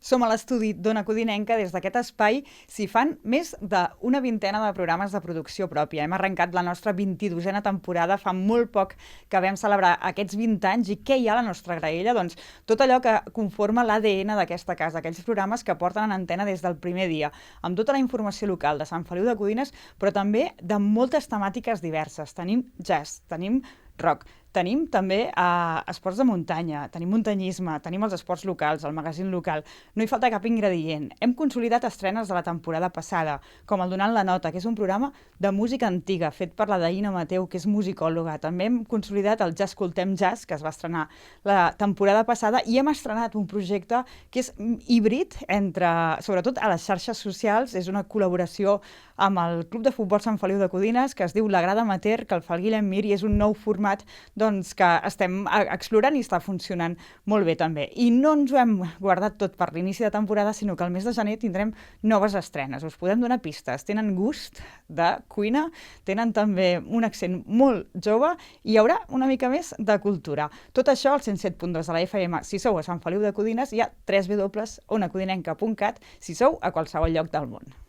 Som a l'estudi d'Ona Codinenca. Des d'aquest espai s'hi fan més d'una vintena de programes de producció pròpia. Hem arrencat la nostra 22a temporada fa molt poc que vam celebrar aquests 20 anys. I què hi ha a la nostra graella? Doncs tot allò que conforma l'ADN d'aquesta casa, aquells programes que porten en antena des del primer dia, amb tota la informació local de Sant Feliu de Codines, però també de moltes temàtiques diverses. Tenim jazz, tenim rock, tenim també esports de muntanya, tenim muntanyisme, tenim els esports locals, el magazín local. No hi falta cap ingredient. Hem consolidat estrenes de la temporada passada, com el Donant la Nota, que és un programa de música antiga, fet per la Daïna Mateu, que és musicòloga. També hem consolidat el Ja escoltem jazz, que es va estrenar la temporada passada, i hem estrenat un projecte que és híbrid entre, sobretot a les xarxes socials, és una col·laboració amb el Club de Futbol Sant Feliu de Codines, que es diu La Grada Amateur, que el fa el Guillem Mir, i és un nou format que estem explorant i està funcionant molt bé també. I no ens ho hem guardat tot per l'inici de temporada, sinó que al mes de gener tindrem noves estrenes. Us podem donar pistes. Tenen gust de cuina, tenen també un accent molt jove i hi haurà una mica més de cultura. Tot això al 107.2 de la FM. Si sou a Sant Feliu de Codines, hi ha www.onacodinenca.cat si sou a qualsevol lloc del món.